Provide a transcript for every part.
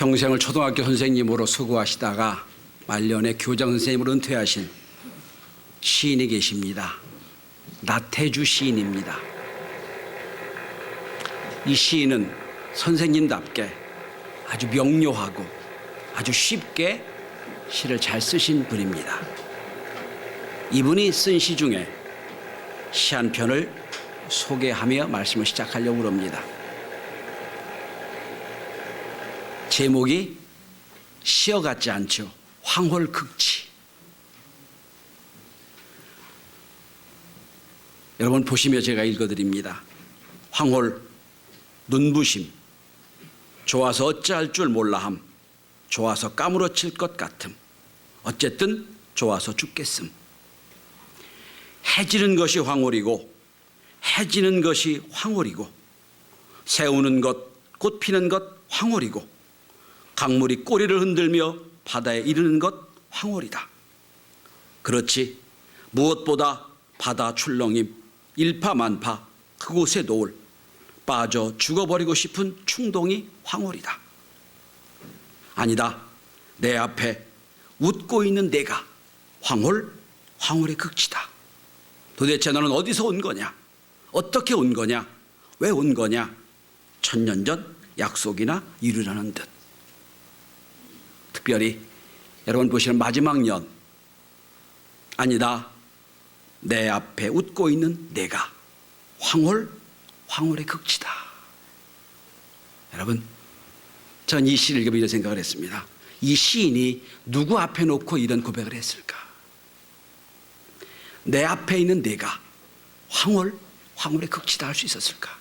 평생을 초등학교 선생님으로 수고하시다가 말년에 교장 선생님으로 은퇴하신 시인이 계십니다. 나태주 시인입니다. 이 시인은 선생님답게 아주 명료하고 아주 쉽게 시를 잘 쓰신 분입니다. 이분이 쓴 시 중에 시 한 편을 소개하며 말씀을 시작하려고 합니다. 제목이 시어 같지 않죠. 황홀극치. 여러분 보시며 제가 읽어드립니다. 황홀 눈부심, 좋아서 어찌할 줄 몰라함, 좋아서 까무러칠 것 같음, 어쨌든 좋아서 죽겠음. 해지는 것이 황홀이고 해지는 것이 황홀이고 새우는 것, 꽃 피는 것 황홀이고 강물이 꼬리를 흔들며 바다에 이르는 것 황홀이다. 그렇지 무엇보다 바다 출렁임 일파만파 그곳에 놓을 빠져 죽어버리고 싶은 충동이 황홀이다. 아니다. 내 앞에 웃고 있는 내가 황홀의 극치다. 도대체 너는 어디서 온 거냐? 어떻게 온 거냐? 왜 온 거냐? 천년 전 약속이나 이루려는 듯. 특별히 여러분 보시는 마지막 년. 아니다. 내 앞에 웃고 있는 내가 황홀의 극치다. 여러분, 전 이 시를 읽으며 이런 생각을 했습니다. 이 시인이 누구 앞에 놓고 이런 고백을 했을까? 내 앞에 있는 내가 황홀의 극치다 할 수 있었을까?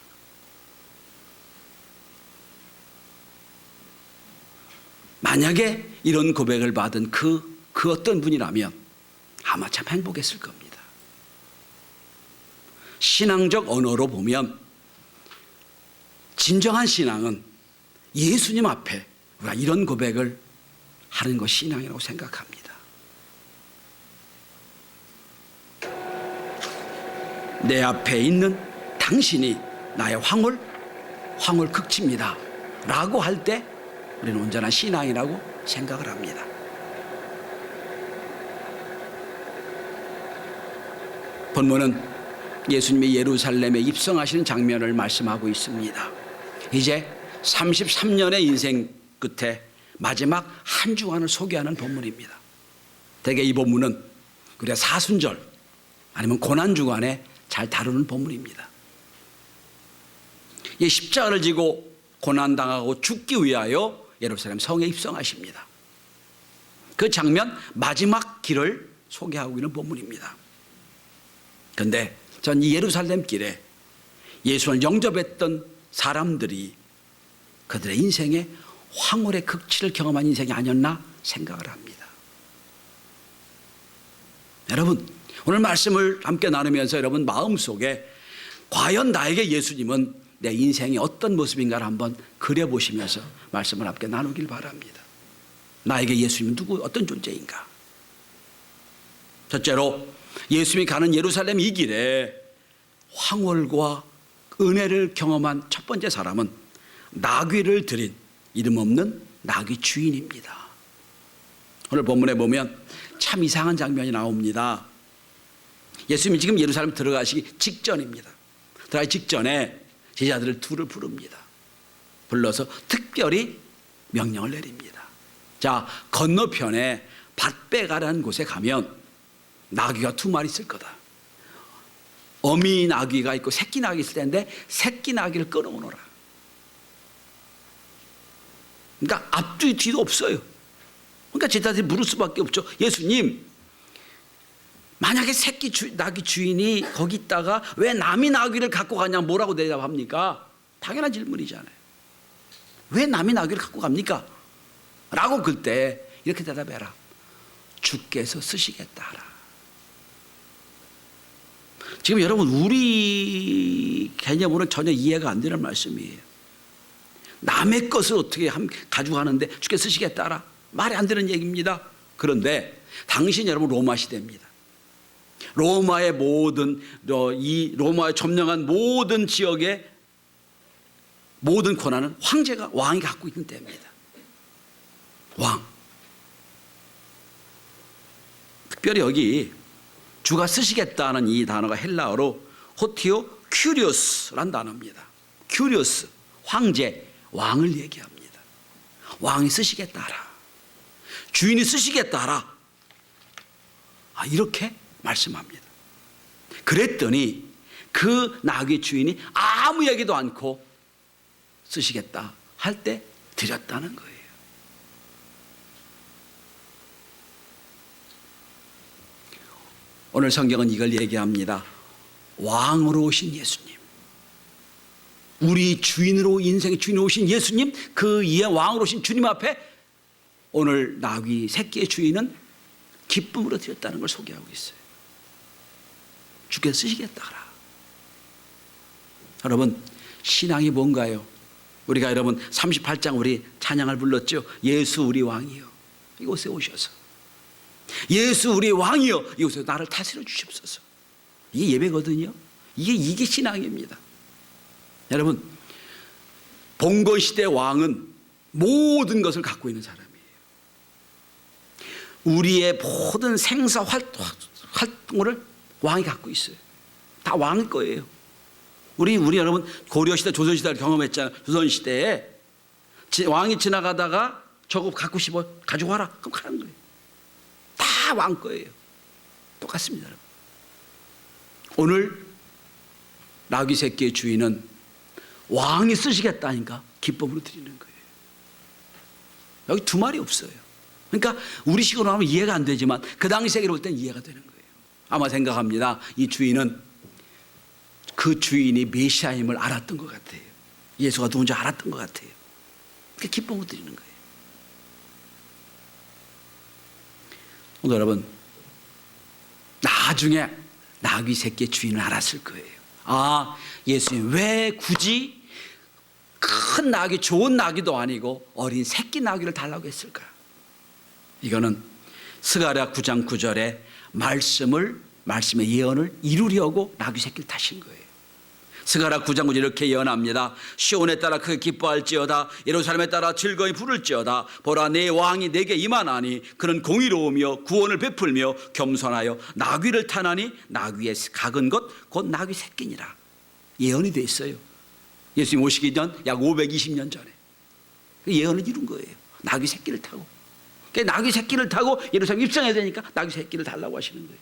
만약에 이런 고백을 받은 그 어떤 분이라면 아마 참 행복했을 겁니다. 신앙적 언어로 보면 진정한 신앙은 예수님 앞에 우리가 이런 고백을 하는 것이 신앙이라고 생각합니다. 내 앞에 있는 당신이 나의 황홀 극치입니다 라고 할 때 우리는 온전한 신앙이라고 생각을 합니다. 본문은 예수님이 예루살렘에 입성하시는 장면을 말씀하고 있습니다. 이제 33년의 인생 끝에 마지막 한 주간을 소개하는 본문입니다. 대개 이 본문은 우리가 사순절 아니면 고난주간에 잘 다루는 본문입니다. 이 십자가를 지고 고난당하고 죽기 위하여 예루살렘 성에 입성하십니다. 그 장면 마지막 길을 소개하고 있는 본문입니다. 그런데 전 이 예루살렘 길에 예수를 영접했던 사람들이 그들의 인생에 황홀의 극치를 경험한 인생이 아니었나 생각을 합니다. 여러분, 오늘 말씀을 함께 나누면서 여러분 마음속에 과연 나에게 예수님은 내 인생이 어떤 모습인가를 한번 그려보시면서 말씀을 함께 나누길 바랍니다. 나에게 예수님은 어떤 존재인가? 첫째로 예수님이 가는 예루살렘 이 길에 황홀과 은혜를 경험한 첫 번째 사람은 나귀를 드린 이름 없는 나귀 주인입니다. 오늘 본문에 보면 참 이상한 장면이 나옵니다. 예수님이 지금 예루살렘 들어가시기 직전입니다. 들어가기 직전에 제자들을 둘을 부릅니다. 불러서 특별히 명령을 내립니다. 자, 건너편에 밭배가라는 곳에 가면 나귀가 두 마리 있을 거다. 어미 나귀가 있고 새끼 나귀 있을 텐데 새끼 나귀를 끌어오너라. 그러니까 앞뒤 뒤도 없어요. 그러니까 제자들이 물을 수밖에 없죠. 예수님, 만약에 새끼 나귀 주인이 거기 있다가 왜 남이 나귀를 갖고 가냐 뭐라고 대답합니까? 당연한 질문이잖아요. 왜 남이 나귀를 갖고 갑니까? 라고 그때 이렇게 대답해라. 주께서 쓰시겠다 하라. 지금 여러분 우리 개념으로는 전혀 이해가 안 되는 말씀이에요. 남의 것을 어떻게 가져가는데 주께서 쓰시겠다 하라. 말이 안 되는 얘기입니다. 그런데 당신이 여러분 로마 시대입니다. 로마의 로마에 점령한 모든 지역의 모든 권한은 왕이 갖고 있는 때입니다. 왕. 특별히 여기 주가 쓰시겠다는 이 단어가 헬라어로 호티오 큐리오스란 단어입니다. 큐리오스, 황제, 왕을 얘기합니다. 왕이 쓰시겠다 하라. 주인이 쓰시겠다 하라. 이렇게 말씀합니다. 그랬더니 그 나귀 주인이 아무 얘기도 않고 쓰시겠다 할 때 드렸다는 거예요. 오늘 성경은 이걸 얘기합니다. 왕으로 오신 예수님, 우리 주인으로, 인생의 주인으로 오신 예수님, 그 왕으로 오신 주님 앞에 오늘 나귀 새끼의 주인은 기쁨으로 드렸다는 걸 소개하고 있어요. 주께서 쓰시겠다 하라. 여러분, 신앙이 뭔가요? 우리가 여러분 38장 우리 찬양을 불렀죠. 예수 우리 왕이요, 이곳에 오셔서 예수 우리 왕이요, 이곳에 나를 다스려 주십소서. 이게 예배거든요. 이게 신앙입니다. 여러분, 봉건시대 왕은 모든 것을 갖고 있는 사람이에요. 우리의 모든 생사 활동을 왕이 갖고 있어요. 다 왕의 거예요. 우리 여러분 고려시대, 조선시대를 경험했잖아요. 조선시대에 왕이 지나가다가 저거 갖고 싶어, 가지고 와라, 그럼 가는 거예요. 다 왕 거예요. 똑같습니다, 여러분. 오늘 나귀 새끼의 주인은 왕이 쓰시겠다니까 기쁨으로 드리는 거예요. 여기 두 말이 없어요. 그러니까 우리 식으로 하면 이해가 안 되지만 그 당시 세계로 볼 때는 이해가 되는 거예요. 아마 생각합니다. 이 주인은 그 주인이 메시아임을 알았던 것 같아요. 예수가 누군지 알았던 것 같아요. 그러니까 기쁨으로 드리는 거예요. 오늘 여러분, 나중에 나귀 새끼의 주인을 알았을 거예요. 예수님 왜 굳이 큰 나귀, 좋은 나귀도 아니고 어린 새끼 나귀를 달라고 했을까? 이거는 스가랴 9장 9절에 말씀의 예언을 이루려고 나귀 새끼를 타신 거예요. 스가랴 9장 9절 이렇게 예언합니다. 시온에 따라 크게 기뻐할지어다, 예루살렘에 따라 즐거이 부를지어다. 보라, 내 왕이 내게 임하나니 그는 공의로우며 구원을 베풀며 겸손하여 나귀를 타나니 나귀의 각은 것 곧 나귀 새끼니라. 예언이 돼 있어요. 예수님 오시기 전 약 520년 전에 그 예언을 이룬 거예요. 나귀 새끼를 타고. 그러니까 나귀 새끼를 타고 예루살렘 입성해야 되니까 나귀 새끼를 달라고 하시는 거예요.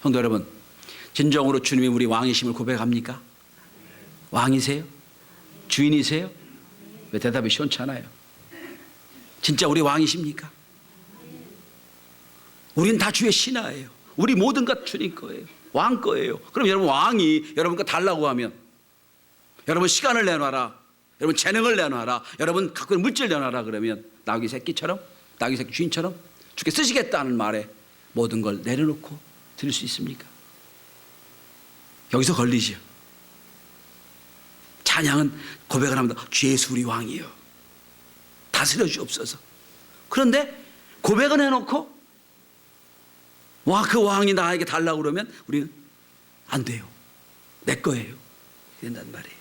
성도 여러분, 진정으로 주님이 우리 왕이심을 고백합니까? 왕이세요? 주인이세요? 왜 대답이 시원찮아요? 진짜 우리 왕이십니까? 우린 다 주의 신하예요. 우리 모든 것 주님 거예요. 왕 거예요. 그럼 여러분, 왕이 여러분 거 달라고 하면, 여러분 시간을 내놔라, 여러분 재능을 내놔라, 여러분 갖고 있는 물질 내놔라 그러면 나귀 새끼처럼, 나귀 새끼 주인처럼 주께 쓰시겠다는 말에 모든 걸 내려놓고 드릴 수 있습니까? 여기서 걸리죠. 찬양은 고백을 합니다. 주 예수 우리 왕이요, 다스려 주옵소서. 그런데 고백은 해놓고 그 왕이 나에게 달라고 그러면 우리는 안 돼요. 내 거예요. 된단 말이에요.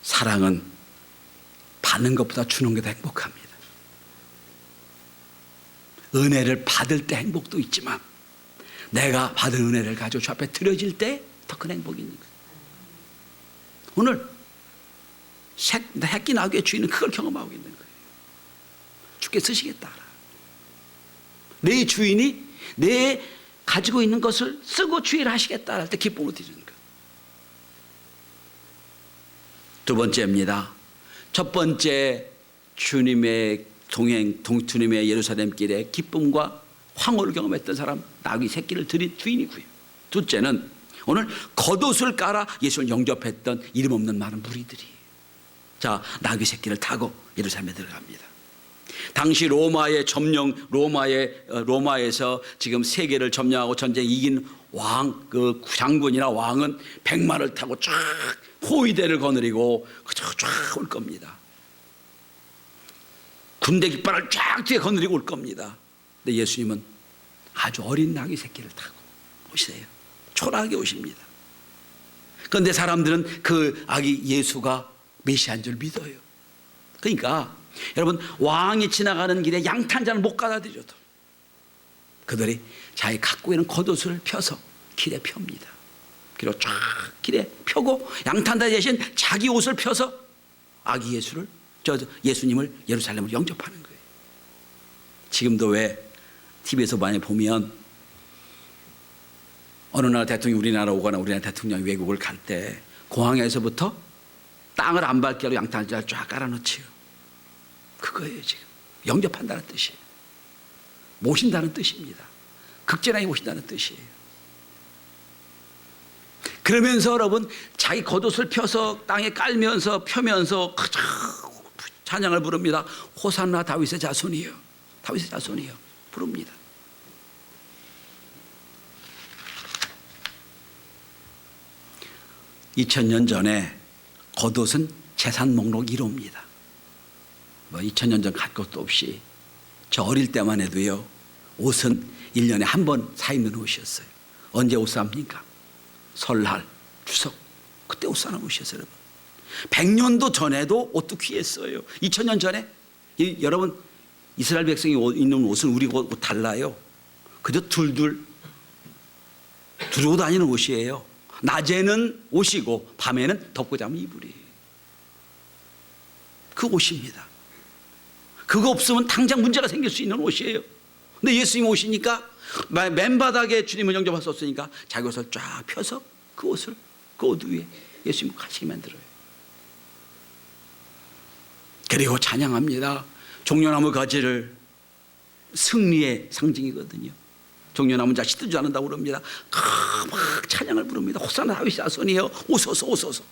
사랑은 받는 것보다 주는 게 더 행복합니다. 은혜를 받을 때 행복도 있지만 내가 받은 은혜를 가지고 주 앞에 드려질 때 더 큰 행복이 있는 거예요. 오늘 새끼 나귀의 주인은 그걸 경험하고 있는 거예요. 주께 쓰시겠다. 내 주인이 내 가지고 있는 것을 쓰고 주의를 하시겠다 할 때 기쁨으로 드리는 거예요. 두 번째입니다. 첫 번째, 주님의 주님의 예루살렘 길에 기쁨과 황홀을 경험했던 사람, 나귀 새끼를 드린 주인이고요. 둘째는 오늘 겉옷을 깔아 예수를 영접했던 이름 없는 많은 무리들이, 자, 나귀 새끼를 타고 예루살렘에 들어갑니다. 당시 로마에서 지금 세계를 점령하고 전쟁 이긴 왕, 그 장군이나 왕은 백마를 타고 쫙 호위대를 거느리고 쫙 올 겁니다. 군대 깃발을 쫙 뒤에 거느리고 올 겁니다. 근데 예수님은 아주 어린 나귀 새끼를 타고 오세요. 초라하게 오십니다. 그런데 사람들은 그 아기 예수가 메시아인 줄 믿어요. 그러니까 여러분, 왕이 지나가는 길에 양탄자를 못 갖다 드려도 그들이 자기 갖고 있는 겉옷을 펴서 길에 펴니다. 그리고 쫙 길에 펴고 양탄자 대신 자기 옷을 펴서 아기 예수님을 예루살렘으로 영접하는 거예요. 지금도 왜 TV에서 많이 보면 어느 나라 대통령이 우리나라 오거나 우리나라 대통령이 외국을 갈 때 공항에서부터 땅을 안 밟게 하고 양탄자를 쫙 깔아놓지요. 그거예요. 지금 영접한다는 뜻이에요. 모신다는 뜻입니다. 극진하게 모신다는 뜻이에요. 그러면서 여러분, 자기 겉옷을 펴서 땅에 깔면서 펴면서 찬양을 부릅니다. 호산나 다윗의 자손이요, 다윗의 자손이요 부릅니다. (2000년) 전에 겉옷은 재산 목록 1호입니다. 뭐 2000년 전 갈 것도 없이 저 어릴 때만 해도요, 옷은 1년에 한 번 사 입는 옷이었어요. 언제 옷 삽니까? 설날, 추석, 그때 옷 사는 옷이었어요. 여러분, 100년도 전에도 옷도 귀했어요. 2000년 전에 여러분, 이스라엘 백성이 입는 옷은 우리 옷 달라요. 그저 두르고 다니는 옷이에요. 낮에는 옷이고 밤에는 덮고 자면 이불이에요. 그 옷입니다. 그거 없으면 당장 문제가 생길 수 있는 옷이에요. 근데 예수님 오시니까 맨바닥에 주님을 영접하셨으니까 자기 옷을 쫙 펴서 그 옷을 그 옷 위에 예수님 가시게 만들어요. 그리고 찬양합니다. 종려나무 가지를 승리의 상징이거든요. 종려나무 자식 뜯지 않는다고 그럽니다. 막 찬양을 부릅니다. 호산나 다윗의 자손이여 오소서 오소서.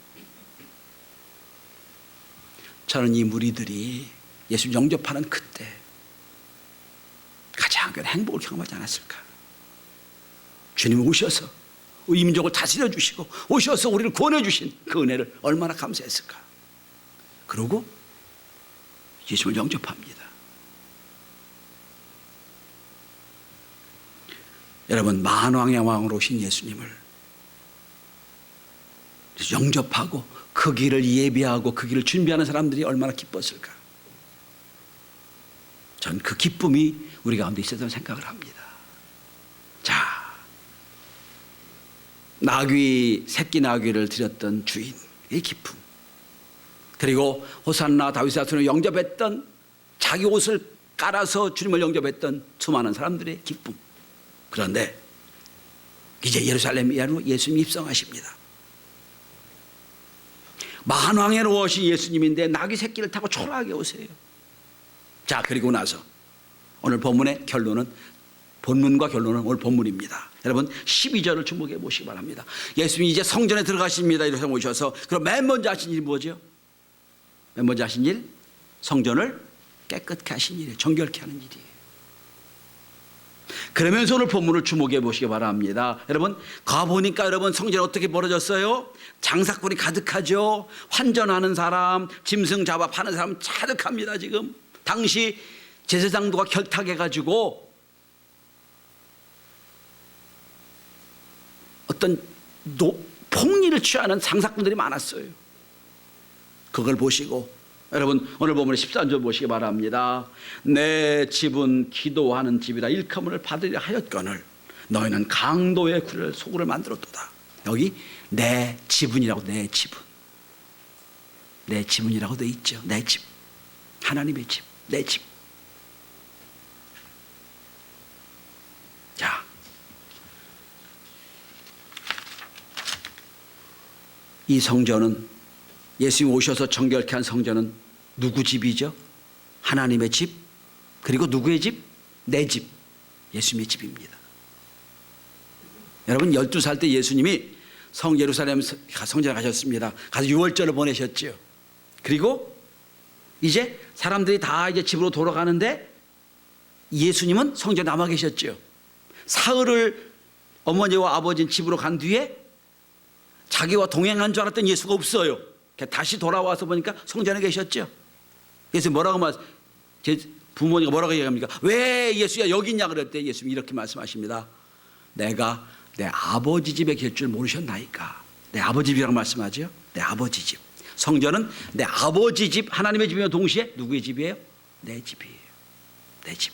저는 이 무리들이 예수 영접하는 그때 가장 큰 행복을 경험하지 않았을까. 주님이 오셔서 이 민족을 다스려 주시고 오셔서 우리를 구원해 주신 그 은혜를 얼마나 감사했을까. 그러고 예수를 영접합니다. 여러분, 만왕의 왕으로 오신 예수님을 영접하고 그 길을 예비하고 그 길을 준비하는 사람들이 얼마나 기뻤을까. 전 그 기쁨이 우리 가운데 있었다는 생각을 합니다. 자, 새끼 나귀를 드렸던 주인의 기쁨, 그리고 호산나 다윗의 자손을 영접했던, 자기 옷을 깔아서 주님을 영접했던 수많은 사람들의 기쁨. 그런데 이제 예루살렘에 예수님이 입성하십니다. 만왕의 오신 예수님인데 나귀 새끼를 타고 초라하게 오세요. 자, 그리고 나서 오늘 본문의 결론은, 본문과 결론은 오늘 본문입니다. 여러분, 12절을 주목해 보시기 바랍니다. 예수님이 이제 성전에 들어가십니다. 이렇게 오셔서 그럼 맨 먼저 하신 일이 뭐죠? 맨 먼저 하신 일, 성전을 깨끗게 하신 일이에요. 정결케 하는 일이에요. 그러면서 오늘 본문을 주목해 보시기 바랍니다. 여러분, 가보니까 여러분, 성전이 어떻게 벌어졌어요? 장사꾼이 가득하죠. 환전하는 사람, 짐승 잡아 파는 사람 가득합니다. 지금 당시 제사장도가 결탁해가지고 어떤 폭리를 취하는 장사꾼들이 많았어요. 그걸 보시고 여러분, 오늘 본문의 13절 보시기 바랍니다. 내 집은 기도하는 집이라 일컬음을 받으려 하였거늘 너희는 강도의 소굴을 만들었도다. 여기 내 지분이라고, 내 지분, 내 지분이라고 되어 있죠. 내 집, 하나님의 집, 내 집. 자, 이 성전은, 예수님 오셔서 정결케 한 성전은 누구 집이죠? 하나님의 집. 그리고 누구의 집? 내 집, 예수님의 집입니다. 여러분, 12살 때 예수님이 예루살렘 성전에 가셨습니다. 가서 유월절을 보내셨죠. 그리고 이제 사람들이 다 이제 집으로 돌아가는데 예수님은 성전에 남아 계셨죠. 사흘을 어머니와 아버지는 집으로 간 뒤에 자기와 동행한 줄 알았던 예수가 없어요. 다시 돌아와서 보니까 성전에 계셨죠. 예수님 뭐라고 제 부모님가 뭐라고 얘기합니까? 왜 예수야 여기 있냐 그럴 때 예수님이 이렇게 말씀하십니다. 내가 내 아버지 집에 갈 줄 모르셨나이까. 내 아버지 집이라고 말씀하죠. 내 아버지 집. 성전은 내 아버지 집, 하나님의 집이며 동시에 누구의 집이에요? 내 집이에요. 내 집.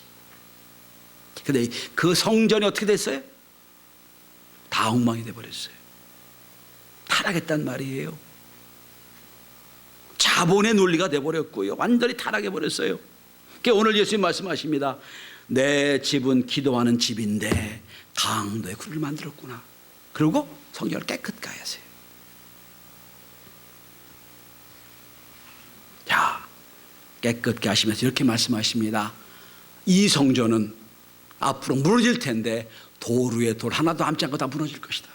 근데 그 성전이 어떻게 됐어요? 다 엉망이 돼버렸어요. 타락했단 말이에요. 자본의 논리가 돼버렸고요. 완전히 타락해버렸어요. 그러니까 오늘 예수님 말씀하십니다. 내 집은 기도하는 집인데 강도의 굴을 만들었구나. 그리고 성전을 깨끗게 하세요. 자, 깨끗게 하시면서 이렇게 말씀하십니다. 이 성전은 앞으로 무너질 텐데 돌 위에 돌 하나도 남지 않고 다 무너질 것이다.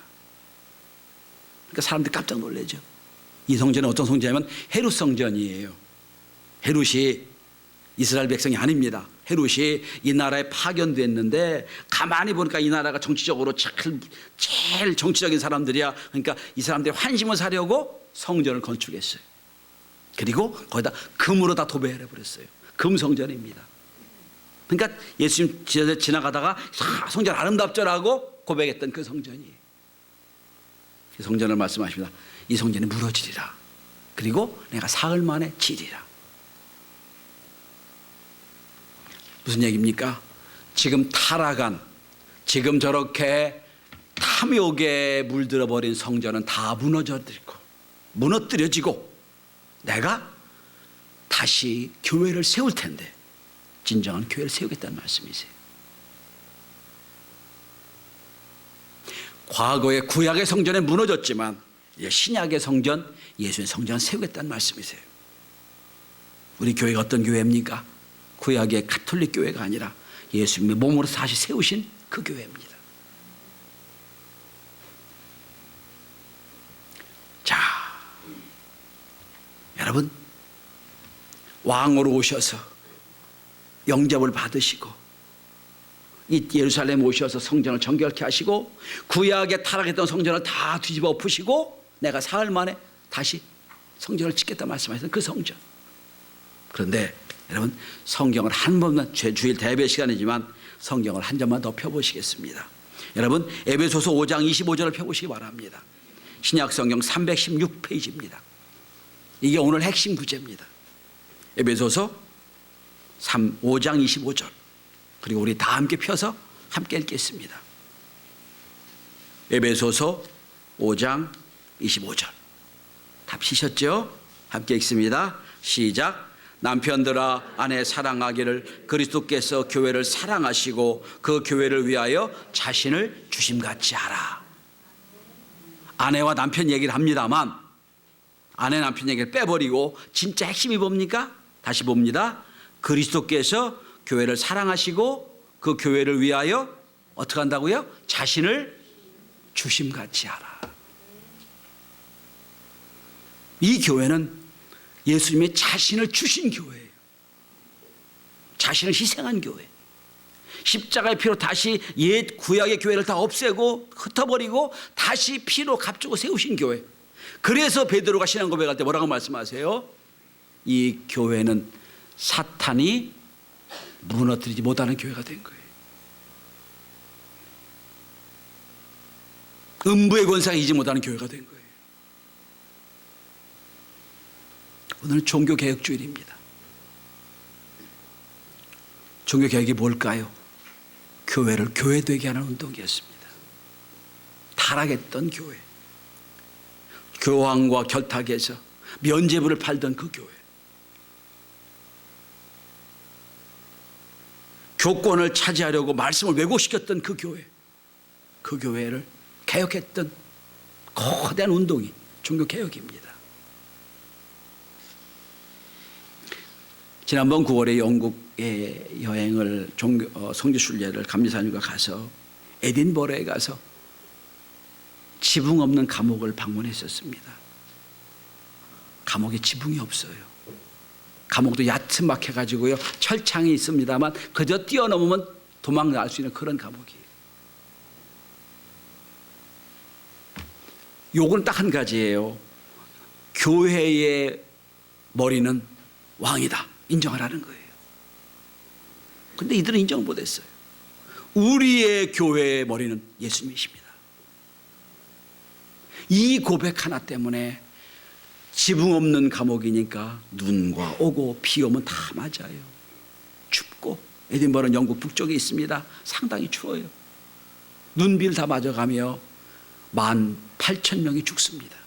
그러니까 사람들이 깜짝 놀라죠. 이 성전은 어떤 성전이냐면 헤롯 성전이에요. 헤롯이 이스라엘 백성이 아닙니다. 헤롯이 이 나라에 파견됐는데 가만히 보니까 이 나라가 정치적으로 제일 정치적인 사람들이야. 그러니까 이 사람들이 환심을 사려고 성전을 건축했어요. 그리고 거기다 금으로 다 도배해 버렸어요. 금 성전입니다. 그러니까 예수님 지나가다가 성전 아름답죠라고 고백했던 그 성전이에요. 그 성전을 말씀하십니다. 이 성전이 무너지리라. 그리고 내가 사흘 만에 지리라. 무슨 얘기입니까? 지금 타락한, 지금 저렇게 탐욕에 물들어 버린 성전은 다 무너뜨려지고 내가 다시 교회를 세울 텐데 진정한 교회를 세우겠다는 말씀이세요. 과거의 구약의 성전은 무너졌지만 신약의 성전, 예수의 성전을 세우겠다는 말씀이세요. 우리 교회가 어떤 교회입니까? 구약의 가톨릭 교회가 아니라 예수님이 몸으로 다시 세우신 그 교회입니다. 자, 여러분, 왕으로 오셔서 영접을 받으시고 이 예루살렘에 오셔서 성전을 정결케 하시고 구약에 타락했던 성전을 다 뒤집어 엎으시고 내가 사흘 만에 다시 성전을 짓겠다 말씀하셨던 그 성전. 그런데 여러분, 성경을 한 번만, 주일 대배 시간이지만 성경을 한 점만 더 펴보시겠습니다. 여러분, 에베소서 5장 25절을 펴보시기 바랍니다. 신약 성경 316페이지입니다. 이게 오늘 핵심 구제입니다. 에베소서 5장 25절. 그리고 우리 다 함께 펴서 함께 읽겠습니다. 에베소서 5장 25절. 다 피셨죠? 함께 읽습니다. 시작. 남편들아 아내 사랑하기를 그리스도께서 교회를 사랑하시고 그 교회를 위하여 자신을 주심같이 하라. 아내와 남편 얘기를 합니다만 아내 남편 얘기를 빼버리고 진짜 핵심이 뭡니까? 다시 봅니다. 그리스도께서 교회를 사랑하시고 그 교회를 위하여 어떻게 한다고요? 자신을 주심같이 하라. 이 교회는 예수님이 자신을 주신 교회예요. 자신을 희생한 교회. 십자가의 피로 다시 옛 구약의 교회를 다 없애고 흩어버리고 다시 피로 값주고 세우신 교회. 그래서 베드로가 신앙 고백할 때 뭐라고 말씀하세요? 이 교회는 사탄이 무너뜨리지 못하는 교회가 된 거예요. 음부의 권세가 이기지 못하는 교회가 된 거예요. 오늘은 종교개혁주일입니다. 종교개혁이 뭘까요? 교회를 교회되게 하는 운동이었습니다. 타락했던 교회, 교황과 결탁해서 면죄부를 팔던 그 교회, 교권을 차지하려고 말씀을 왜곡시켰던 그 교회, 그 교회를 개혁했던 거대한 운동이 종교개혁입니다. 지난번 9월에 영국에 여행을 성지순례를 감리사님과 가서 에딘버러에 가서 지붕 없는 감옥을 방문했었습니다. 감옥에 지붕이 없어요. 감옥도 야트막해 가지고요 철창이 있습니다만 그저 뛰어넘으면 도망갈 수 있는 그런 감옥이에요. 요건 딱 한 가지예요. 교회의 머리는 왕이다. 인정하라는 거예요. 근데 이들은 인정을 못했어요. 우리의 교회의 머리는 예수님이십니다. 이 고백 하나 때문에 지붕 없는 감옥이니까 눈과 오고 비 오면 다 맞아요. 춥고, 에딘버러는 영국 북쪽에 있습니다. 상당히 추워요. 눈비를 다 맞아가며 18,000명이 죽습니다.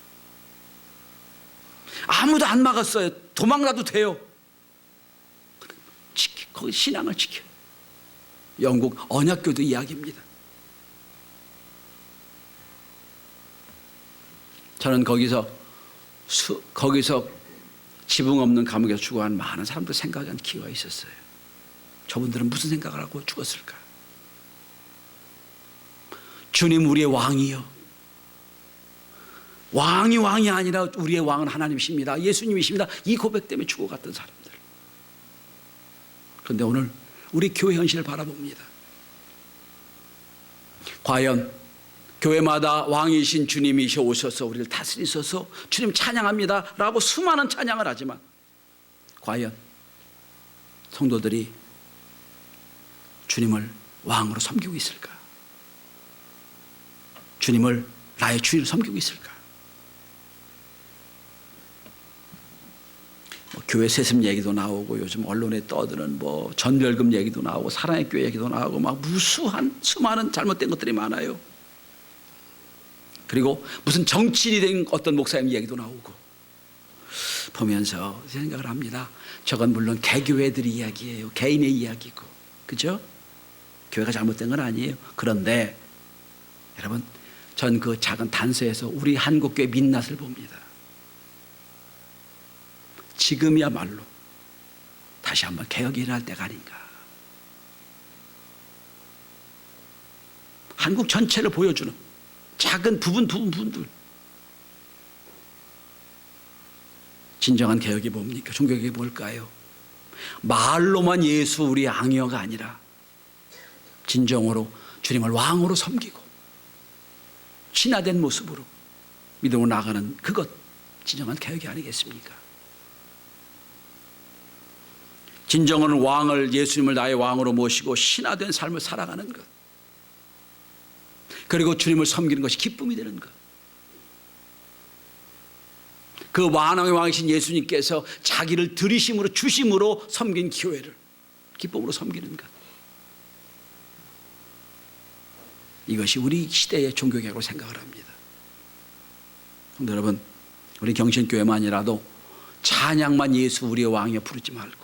아무도 안 막았어요. 도망가도 돼요. 거기 신앙을 지켜요. 영국 언약교도 이야기입니다. 저는 거기서 지붕 없는 감옥에서 죽어간 많은 사람들 생각한 기회가 있었어요. 저분들은 무슨 생각을 하고 죽었을까? 주님 우리의 왕이요. 왕이 아니라 우리의 왕은 하나님이십니다. 예수님이십니다. 이 고백 때문에 죽어갔던 사람들. 그런데 오늘 우리 교회 현실을 바라봅니다. 과연 교회마다 왕이신 주님이셔 오셔서 우리를 다스리셔서 주님 찬양합니다 라고 수많은 찬양을 하지만 과연 성도들이 주님을 왕으로 섬기고 있을까? 주님을 나의 주인으로 섬기고 있을까? 교회 세습 얘기도 나오고 요즘 언론에 떠드는 전별금 얘기도 나오고 사랑의 교회 얘기도 나오고 막 수많은 잘못된 것들이 많아요. 그리고 무슨 정치인이 된 어떤 목사님 얘기도 나오고 보면서 생각을 합니다. 저건 물론 개교회들의 이야기예요. 개인의 이야기고, 그죠? 교회가 잘못된 건 아니에요. 그런데 여러분, 전 그 작은 단서에서 우리 한국교회 민낯을 봅니다. 지금이야말로 다시 한번 개혁이 일어날 때가 아닌가. 한국 전체를 보여주는 작은 부분들. 진정한 개혁이 뭡니까? 종교개혁이 뭘까요? 말로만 예수 우리의 앙이어가 아니라 진정으로 주님을 왕으로 섬기고 신화된 모습으로 믿음으로 나아가는 그것, 진정한 개혁이 아니겠습니까? 진정한 왕을, 예수님을 나의 왕으로 모시고 신화된 삶을 살아가는 것, 그리고 주님을 섬기는 것이 기쁨이 되는 것. 그 만왕의 왕이신 예수님께서 자기를 들이심으로 주심으로 섬긴 교회를 기쁨으로 섬기는 것, 이것이 우리 시대의 종교개혁으로 생각을 합니다. 여러분, 우리 경신교회만이라도 찬양만 예수 우리의 왕이여 부르지 말고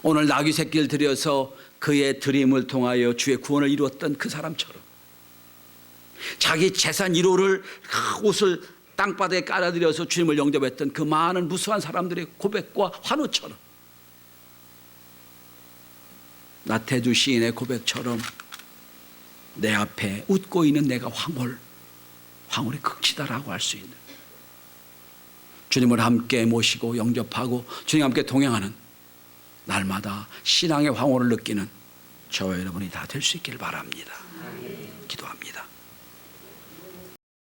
오늘 나귀 새끼를 드려서 그의 드림을 통하여 주의 구원을 이루었던 그 사람처럼 자기 재산 1호를 옷을 땅바닥에 깔아들여서 주님을 영접했던 그 많은 무수한 사람들의 고백과 환호처럼, 나태주 시인의 고백처럼 내 앞에 웃고 있는 내가 황홀의 극치다라고 할 수 있는, 주님을 함께 모시고 영접하고 주님과 함께 동행하는 날마다 신앙의 황홀을 느끼는 저와 여러분이 다 될 수 있기를 바랍니다. 기도합니다.